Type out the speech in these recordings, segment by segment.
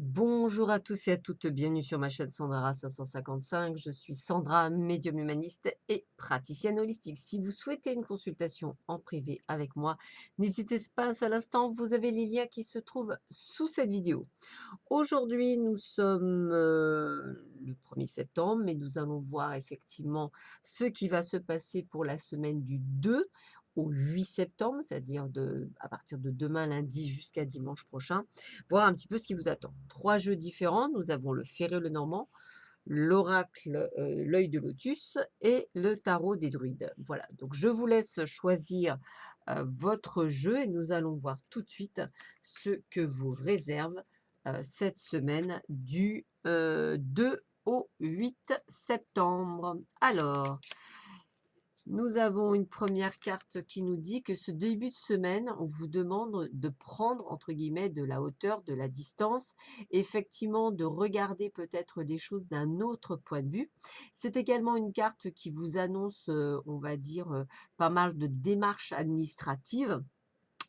Bonjour à tous et à toutes, bienvenue sur ma chaîne Sandrara 555. Je suis Sandra, médium humaniste et praticienne holistique. Si vous souhaitez une consultation en privé avec moi, n'hésitez pas un seul instant, vous avez les liens qui se trouvent sous cette vidéo. Aujourd'hui, nous sommes le 1er septembre, mais nous allons voir effectivement ce qui va se passer pour la semaine du 2 au 8 septembre, c'est-à-dire à partir de demain lundi jusqu'à dimanche prochain, voir un petit peu ce qui vous attend. 3 jeux différents, nous avons le Ferré le Normand, l'oracle, l'œil de lotus et le tarot des druides. Voilà, donc je vous laisse choisir votre jeu et nous allons voir tout de suite ce que vous réserve cette semaine du 2 au 8 septembre. Alors, nous avons une première carte qui nous dit que ce début de semaine, on vous demande de prendre, entre guillemets, de la hauteur, de la distance, effectivement de regarder peut-être les choses d'un autre point de vue. C'est également une carte qui vous annonce, on va dire, pas mal de démarches administratives.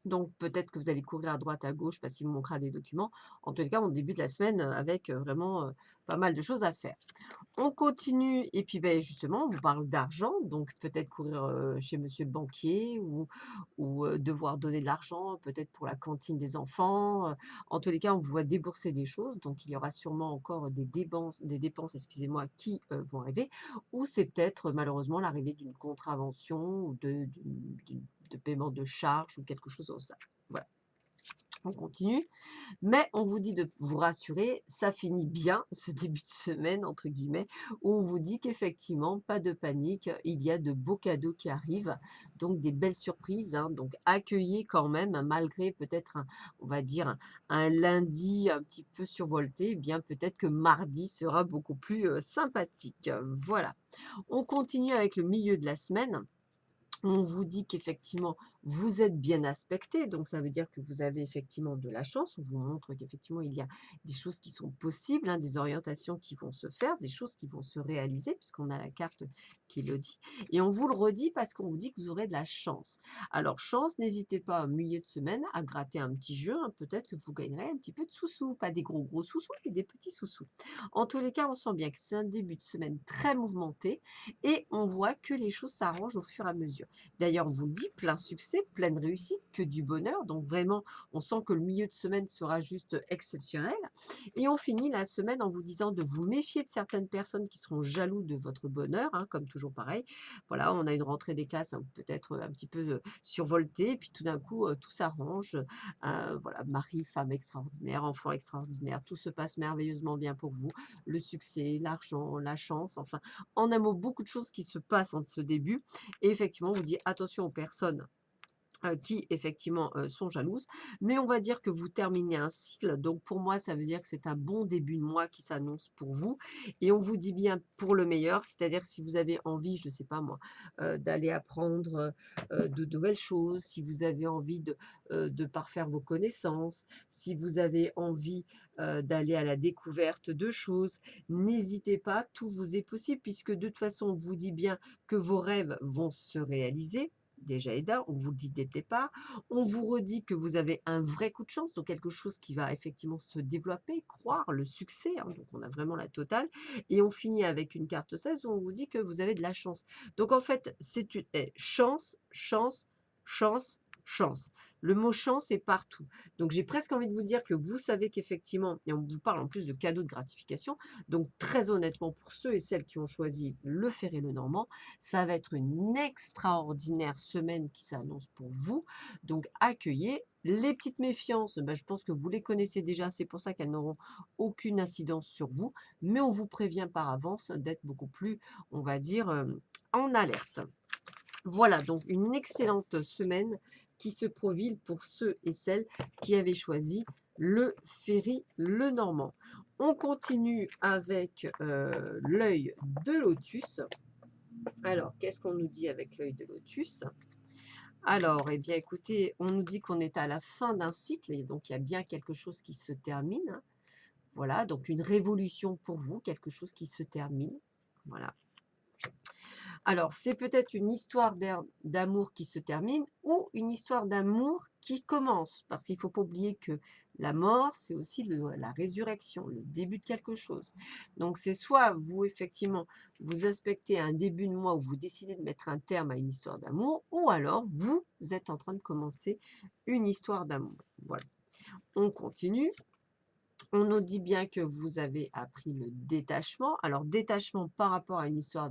Donc peut-être que vous allez courir à droite, à gauche parce qu'il vous manquera des documents. En tous les cas, on débute la semaine avec vraiment pas mal de choses à faire. On continue et puis, beh, justement, on vous parle d'argent, donc peut-être courir, chez monsieur le banquier ou devoir donner de l'argent, peut-être pour la cantine des enfants, en tous les cas, on vous voit débourser des choses, donc il y aura sûrement encore des dépenses, excusez-moi, qui, vont arriver ou c'est peut-être, malheureusement, l'arrivée d'une contravention ou de paiement de charges ou quelque chose comme ça. Voilà, on continue. Mais on vous dit de vous rassurer, ça finit bien ce début de semaine, entre guillemets, où on vous dit qu'effectivement, pas de panique, il y a de beaux cadeaux qui arrivent, donc des belles surprises, hein, donc accueillez quand même, hein, malgré peut-être, on va dire, un lundi un petit peu survolté, eh bien peut-être que mardi sera beaucoup plus sympathique. Voilà. On continue avec le milieu de la semaine. On vous dit qu'effectivement, vous êtes bien aspecté, donc ça veut dire que vous avez effectivement de la chance. On vous montre qu'effectivement, il y a des choses qui sont possibles, hein, des orientations qui vont se faire, des choses qui vont se réaliser, puisqu'on a la carte qui le dit. Et on vous le redit parce qu'on vous dit que vous aurez de la chance. Alors, chance, n'hésitez pas au milieu de semaine à gratter un petit jeu, hein, peut-être que vous gagnerez un petit peu de sous-sous, pas des gros gros sous-sous, mais des petits sous-sous. En tous les cas, on sent bien que c'est un début de semaine très mouvementé et on voit que les choses s'arrangent au fur et à mesure. D'ailleurs, on vous le dit, plein succès, pleine réussite, que du bonheur. Donc vraiment, on sent que le milieu de semaine sera juste exceptionnel. Et on finit la semaine en vous disant de vous méfier de certaines personnes qui seront jaloux de votre bonheur, hein, comme toujours pareil. Voilà, on a une rentrée des classes hein, peut-être un petit peu survoltée, et puis tout d'un coup, tout s'arrange. Voilà, mari, femme extraordinaire, enfant extraordinaire, tout se passe merveilleusement bien pour vous. Le succès, l'argent, la chance, enfin, en un mot, beaucoup de choses qui se passent en ce début. Et effectivement, on vous dit attention aux personnes qui effectivement sont jalouses. Mais on va dire que vous terminez un cycle. Donc pour moi, ça veut dire que c'est un bon début de mois qui s'annonce pour vous. Et on vous dit bien pour le meilleur, c'est-à-dire si vous avez envie, je ne sais pas moi, d'aller apprendre de nouvelles choses, si vous avez envie de parfaire vos connaissances, si vous avez envie d'aller à la découverte de choses, n'hésitez pas, tout vous est possible, puisque de toute façon, on vous dit bien que vos rêves vont se réaliser déjà et d'un, on vous le dit dès le départ. On vous redit que vous avez un vrai coup de chance, donc quelque chose qui va effectivement se développer, croire, le succès, hein, donc on a vraiment la totale. Et on finit avec une carte 16 où on vous dit que vous avez de la chance. Donc en fait, c'est une chance, chance, chance, chance. Le mot chance est partout. Donc j'ai presque envie de vous dire que vous savez qu'effectivement, et on vous parle en plus de cadeaux de gratification, donc très honnêtement pour ceux et celles qui ont choisi le Ferré le Normand, ça va être une extraordinaire semaine qui s'annonce pour vous. Donc accueillez. Les petites méfiances, ben, je pense que vous les connaissez déjà, c'est pour ça qu'elles n'auront aucune incidence sur vous, mais on vous prévient par avance d'être beaucoup plus, on va dire, en alerte. Voilà, donc une excellente semaine qui se profile pour ceux et celles qui avaient choisi le Ferry le Normand. On continue avec l'œil de lotus. Alors, qu'est-ce qu'on nous dit avec l'œil de lotus? Alors, eh bien, écoutez, on nous dit qu'on est à la fin d'un cycle, et donc il y a bien quelque chose qui se termine, hein. Voilà, donc une révolution pour vous, quelque chose qui se termine. Voilà. Alors, c'est peut-être une histoire d'amour qui se termine ou une histoire d'amour qui commence. Parce qu'il ne faut pas oublier que la mort, c'est aussi la résurrection, le début de quelque chose. Donc, c'est soit vous, effectivement, vous aspectez un début de mois où vous décidez de mettre un terme à une histoire d'amour, ou alors vous êtes en train de commencer une histoire d'amour. Voilà. On continue. On nous dit bien que vous avez appris le détachement. Alors, détachement par rapport à une histoire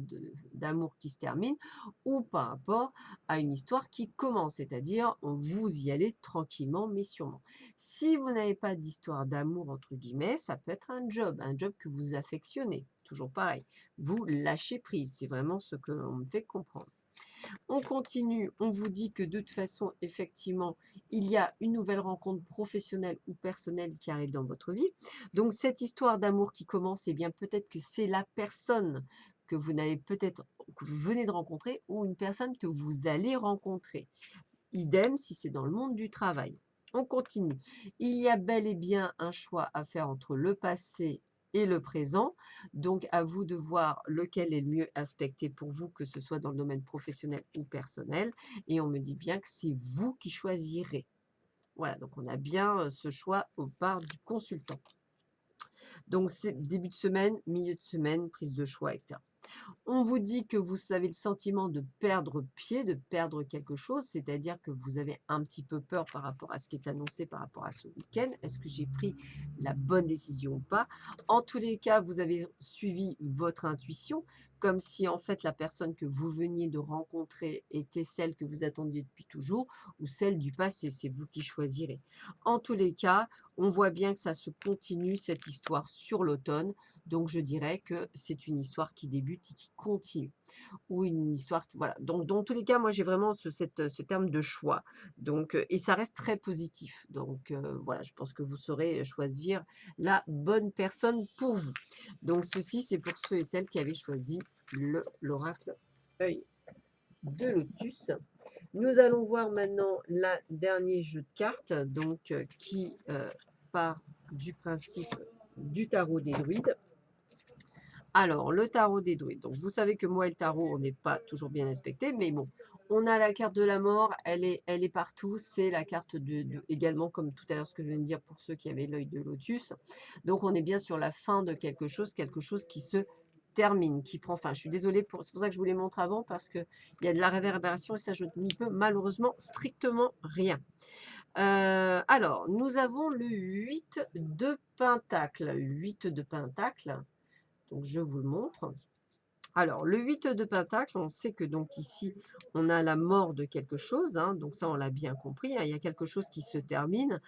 d'amour qui se termine ou par rapport à une histoire qui commence, c'est-à-dire vous y allez tranquillement mais sûrement. Si vous n'avez pas d'histoire d'amour, entre guillemets, ça peut être un job que vous affectionnez. Toujours pareil. Vous lâchez prise. C'est vraiment ce que l'on me fait comprendre. On continue, on vous dit que de toute façon, effectivement, il y a une nouvelle rencontre professionnelle ou personnelle qui arrive dans votre vie. Donc cette histoire d'amour qui commence, eh bien peut-être que c'est la personne que vous n'avez peut-être que vous venez de rencontrer ou une personne que vous allez rencontrer. Idem si c'est dans le monde du travail. On continue. Il y a bel et bien un choix à faire entre le passé et le présent. Donc, à vous de voir lequel est le mieux aspecté pour vous, que ce soit dans le domaine professionnel ou personnel. Et on me dit bien que c'est vous qui choisirez. Voilà, donc on a bien ce choix au part du consultant. Donc, c'est début de semaine, milieu de semaine, prise de choix, etc. On vous dit que vous avez le sentiment de perdre pied, de perdre quelque chose, c'est-à-dire que vous avez un petit peu peur par rapport à ce qui est annoncé par rapport à ce week-end. Est-ce que j'ai pris la bonne décision ou pas? En tous les cas, vous avez suivi votre intuition, comme si en fait la personne que vous veniez de rencontrer était celle que vous attendiez depuis toujours ou celle du passé. C'est vous qui choisirez. En tous les cas, on voit bien que ça se continue, cette histoire sur l'automne. Donc, je dirais que c'est une histoire qui débute et qui continue. Ou une histoire, voilà. Donc, dans tous les cas, moi, j'ai vraiment ce terme de choix. Donc, et ça reste très positif. Donc, voilà, je pense que vous saurez choisir la bonne personne pour vous. Donc, ceci, c'est pour ceux et celles qui avaient choisi l'oracle œil de lotus. Nous allons voir maintenant le dernier jeu de cartes, donc qui part du principe du tarot des druides. Alors, le tarot des druides. Donc, vous savez que moi et le tarot, on n'est pas toujours bien aspecté, mais bon, on a la carte de la mort, elle est partout. C'est la carte également, comme tout à l'heure, ce que je viens de dire pour ceux qui avaient l'œil de lotus. Donc, on est bien sur la fin de quelque chose qui se termine, qui prend fin. Je suis désolée, c'est pour ça que je vous les montre avant, parce qu'il y a de la réverbération et ça, je n'y peux malheureusement strictement rien. Alors, nous avons le 8 de Pentacle. 8 de Pentacle. Donc, je vous le montre. Alors, le 8 de Pentacle, on sait que donc ici, on a la mort de quelque chose, hein, donc ça, on l'a bien compris, hein, il y a quelque chose qui se termine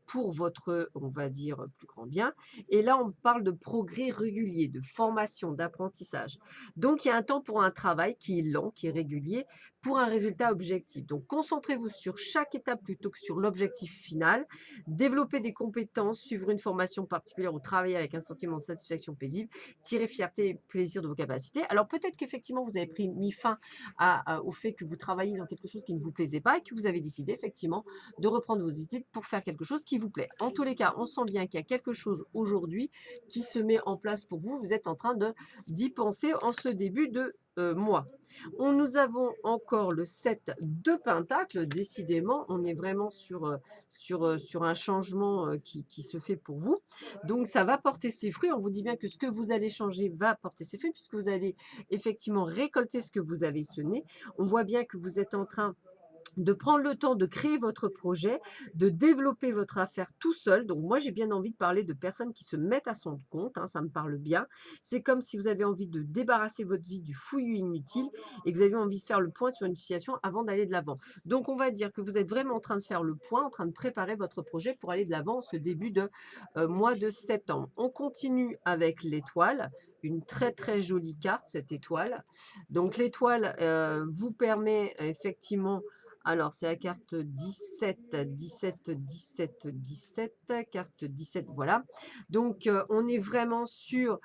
pour votre, on va dire, plus grand bien. Et là, on parle de progrès régulier, de formation, d'apprentissage. Donc, il y a un temps pour un travail qui est lent, qui est régulier, pour un résultat objectif. Donc, concentrez-vous sur chaque étape plutôt que sur l'objectif final. Développer des compétences, suivre une formation particulière ou travailler avec un sentiment de satisfaction paisible. Tirez fierté et plaisir de vos capacités. Alors peut-être qu'effectivement, vous avez mis fin au fait que vous travailliez dans quelque chose qui ne vous plaisait pas et que vous avez décidé effectivement de reprendre vos études pour faire quelque chose qui vous plaît. En tous les cas, on sent bien qu'il y a quelque chose aujourd'hui qui se met en place pour vous. Vous êtes en train d'y penser en ce début de mois. Nous avons encore le 7 de Pentacle. Décidément, on est vraiment sur un changement qui se fait pour vous. Donc, ça va porter ses fruits. On vous dit bien que ce que vous allez changer va porter ses fruits puisque vous allez effectivement récolter ce que vous avez semé. On voit bien que vous êtes en train de prendre le temps de créer votre projet, de développer votre affaire tout seul. Donc moi, j'ai bien envie de parler de personnes qui se mettent à son compte, hein, ça me parle bien. C'est comme si vous avez envie de débarrasser votre vie du fouillis inutile et que vous avez envie de faire le point sur une situation avant d'aller de l'avant. Donc on va dire que vous êtes vraiment en train de faire le point, en train de préparer votre projet pour aller de l'avant ce début de mois de septembre. On continue avec l'étoile. Une très très jolie carte, cette étoile. Donc l'étoile vous permet effectivement Alors, c'est la carte 17, 17, 17, 17, carte 17, voilà. Donc, on est vraiment sur,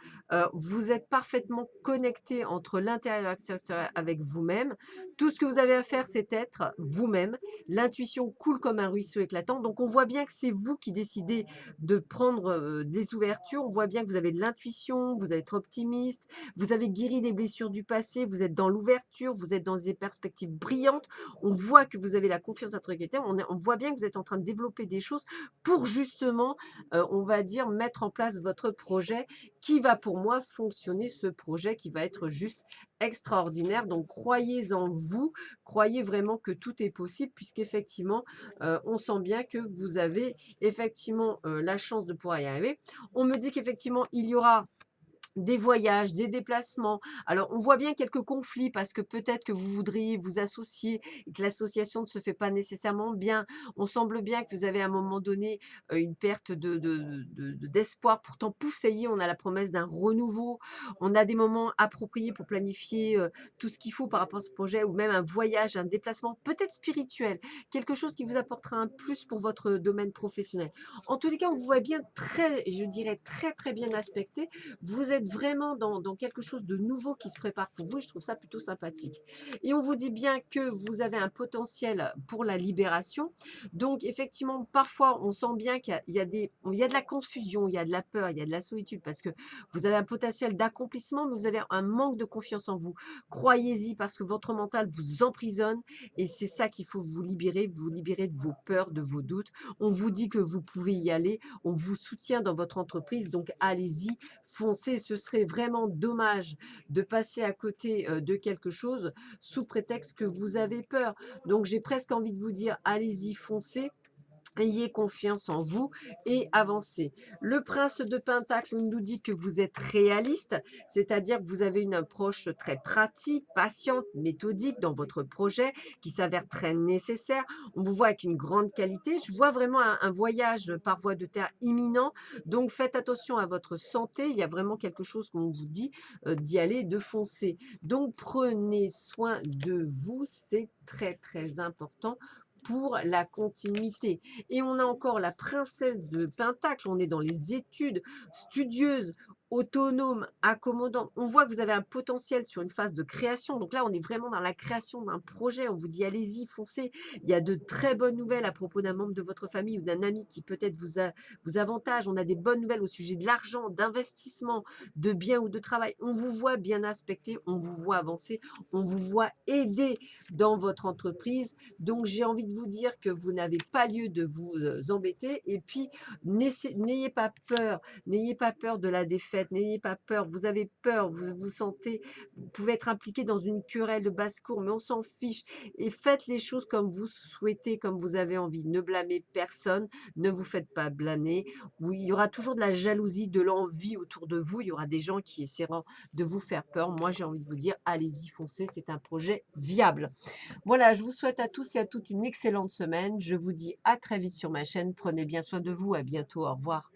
vous êtes parfaitement connecté entre l'intérieur et l'extérieur avec vous-même. Tout ce que vous avez à faire, c'est être vous-même. L'intuition coule comme un ruisseau éclatant. Donc, on voit bien que c'est vous qui décidez de prendre des ouvertures. On voit bien que vous avez de l'intuition, vous êtes optimiste, vous avez guéri des blessures du passé, vous êtes dans l'ouverture, vous êtes dans des perspectives brillantes. On voit que vous avez la confiance en votre intégrité. On voit bien que vous êtes en train de développer des choses pour justement, on va dire, mettre en place votre projet qui va pour moi fonctionner, ce projet qui va être juste extraordinaire. Donc, croyez en vous, croyez vraiment que tout est possible puisqu'effectivement, on sent bien que vous avez effectivement la chance de pouvoir y arriver. On me dit qu'effectivement, il y aura des voyages, des déplacements. Alors, on voit bien quelques conflits parce que peut-être que vous voudriez vous associer et que l'association ne se fait pas nécessairement bien. On semble bien que vous avez à un moment donné une perte d'espoir. Pourtant, pouf, ça y est, on a la promesse d'un renouveau. On a des moments appropriés pour planifier tout ce qu'il faut par rapport à ce projet ou même un voyage, un déplacement, peut-être spirituel, quelque chose qui vous apportera un plus pour votre domaine professionnel. En tous les cas, on vous voit bien très, je dirais très, très bien aspecté. Vous êtes vraiment dans quelque chose de nouveau qui se prépare pour vous et je trouve ça plutôt sympathique. Et on vous dit bien que vous avez un potentiel pour la libération. Donc effectivement, parfois, on sent bien qu'il y a de la confusion, il y a de la peur, il y a de la solitude parce que vous avez un potentiel d'accomplissement, mais vous avez un manque de confiance en vous. Croyez-y parce que votre mental vous emprisonne et c'est ça qu'il faut vous libérer de vos peurs, de vos doutes. On vous dit que vous pouvez y aller, on vous soutient dans votre entreprise, donc allez-y, foncez. Ce serait vraiment dommage de passer à côté de quelque chose sous prétexte que vous avez peur. Donc j'ai presque envie de vous dire, allez-y, foncez. Ayez confiance en vous et avancez. Le prince de Pentacle nous dit que vous êtes réaliste, c'est-à-dire que vous avez une approche très pratique, patiente, méthodique dans votre projet qui s'avère très nécessaire. On vous voit avec une grande qualité. Je vois vraiment un voyage par voie de terre imminent. Donc faites attention à votre santé. Il y a vraiment quelque chose qu'on vous dit d'y aller, de foncer. Donc prenez soin de vous. C'est très très important pour la continuité. Et on a encore la princesse de Pentacle, on est dans les études studieuses, autonomes, accommodantes. On voit que vous avez un potentiel sur une phase de création. Donc là, on est vraiment dans la création d'un projet. On vous dit, allez-y, foncez. Il y a de très bonnes nouvelles à propos d'un membre de votre famille ou d'un ami qui peut-être vous avantage. On a des bonnes nouvelles au sujet de l'argent, d'investissement, de biens ou de travail. On vous voit bien aspecté, on vous voit avancer, on vous voit aider dans votre entreprise. Donc, j'ai envie de vous dire que vous n'avez pas lieu de vous embêter. Et puis, n'ayez pas peur de la défaite, n'ayez pas peur. Vous avez peur, vous vous sentez, vous pouvez être impliqué dans une querelle de basse-cour, mais on s'en fiche. Et faites les choses comme vous souhaitez, comme vous avez envie. Ne blâmez personne, ne vous faites pas blâmer. Oui, il y aura toujours de la jalousie, de l'envie autour de vous. Il y aura des gens qui essaieront de vous faire peur. Moi, j'ai envie de vous dire, allez-y, foncez, c'est un projet viable. Voilà, je vous souhaite à tous et à toutes une excellente semaine. Je vous dis à très vite sur ma chaîne. Prenez bien soin de vous. À bientôt. Au revoir.